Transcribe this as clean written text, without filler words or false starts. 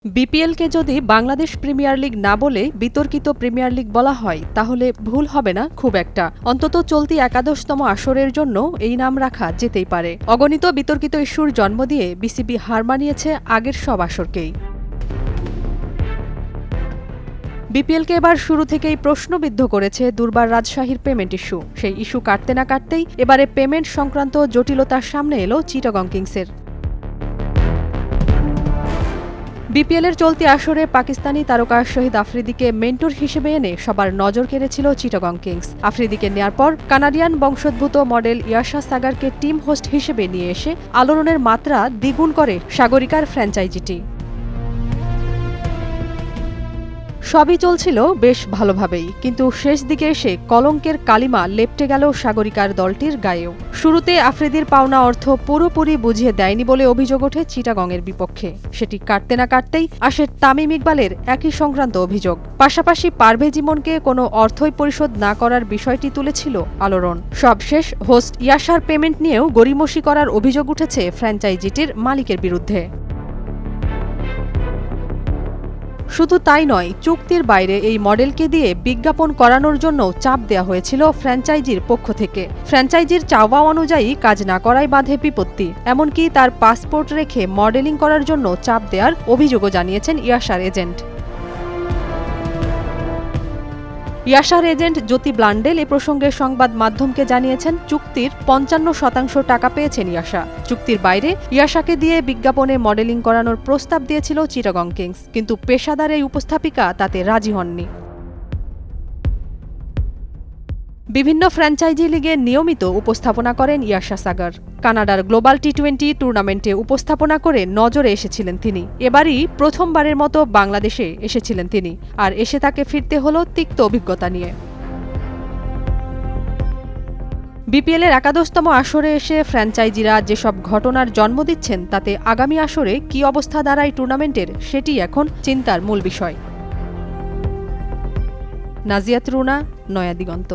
বিপিএলকে যদি Bangladesh premier league না বলে বিতর্কিত প্রিমিয়ার লিগ বলা হয় তাহলে ভুল হবে না খুব একটা। অন্তত চলতি একাদশতম আসরের জন্য এই নাম রাখা যেতেই পারে। অগণিত বিতর্কিত ইস্যুর জন্ম দিয়ে বিসিবি হার মানিয়েছে আগের সব আসরকেই। বিপিএলকে এবার শুরু থেকেই প্রশ্নবিদ্ধ করেছে দুর্বার রাজশাহীর পেমেন্ট ইস্যু। সেই ইস্যু কাটতে না কাটতেই এবারে পেমেন্ট সংক্রান্ত জটিলতার সামনে এলো চিটাগং কিংসের। বিপিএলের চলতি আসরে পাকিস্তানি তারকা শহীদ আফ্রিদিকে মেন্টর হিসেবে এনে সবার নজর কেড়েছিল চিটাগং কিংস। আফ্রিদিকে নেয়ার পর কানাডিয়ান বংশোদ্ভূত মডেল ইয়াশা সাগারকে টিম হোস্ট হিসেবে নিয়ে এসে আলোড়নের মাত্রা দ্বিগুণ করে সাগরিকার ফ্র্যাঞ্চাইজিটি। সবই চলছিল বেশ ভালোভাবেই, কিন্তু শেষ দিকে এসে কলঙ্কের কালিমা লেপ্টে গেল সাগরিকার দলটির গায়েও। শুরুতে আফ্রিদির পাওনা অর্থ পুরোপুরি বুঝিয়ে দেয়নি বলে অভিযোগ ওঠে চিটাগংয়ের বিপক্ষে। সেটি কাটতে না কাটতেই আসে তামিম ইকবালের একই সংক্রান্ত অভিযোগ। পাশাপাশি পারভেজ ইমনকে কোনো অর্থই পরিশোধ না করার বিষয়টি তুলেছিল আলোড়ন। সবশেষ হোস্ট ইয়াশার পেমেন্ট নিয়েও গড়িমসি করার অভিযোগ উঠেছে ফ্র্যাঞ্চাইজিটির মালিকের বিরুদ্ধে। শুধু তাই নয়, চুক্তির বাইরে এই মডেলকে দিয়ে বিজ্ঞাপন করানোর জন্য চাপ দেওয়া হয়েছিল ফ্র্যাঞ্চাইজির পক্ষ থেকে। ফ্র্যাঞ্চাইজির চাওয়া অনুযায়ী কাজ না করায় বাধে বিপত্তি। এমনকি তার পাসপোর্ট রেখে মডেলিং করার জন্য চাপ দেওয়ার অভিযোগও জানিয়েছেন ইয়াশার এজেন্ট। ইয়াশার এজেন্ট জ্যোতি ব্লান্ডেল এ প্রসঙ্গে সংবাদ মাধ্যমকে জানিয়েছেন, চুক্তির ৫৫% টাকা পেয়েছেন ইয়াশা। চুক্তির বাইরে ইয়াশাকে দিয়ে বিজ্ঞাপনে মডেলিং করানোর প্রস্তাব দিয়েছিল চিটাগং কিংস, কিন্তু পেশাদার এই উপস্থাপিকা তাতে রাজি হননি। বিভিন্ন ফ্র্যাঞ্চাইজি লিগে নিয়মিত উপস্থাপনা করেন ইয়াশা সাগার। কানাডার গ্লোবাল টি-20 টুর্নামেন্টে উপস্থাপনা করে নজরে এসেছিলের তিনি। এবারই প্রথমবারের মতো বাংলাদেশে এসেছিলেন তিনি, আর এসে তাকে ফিরতে হলো তিক্ত অভিজ্ঞতা নিয়ে। বিপিএলের একাদশতম আসরে এসে ফ্র্যাঞ্চাইজিরা যেসব ঘটনার জন্ম দিচ্ছেন তাতে আগামী আসরে কী অবস্থা দাঁড়ায় টুর্নামেন্টের, সেটি এখন চিন্তার মূল বিষয়। নাজিয়াত রুনা, নয়া দিগন্ত।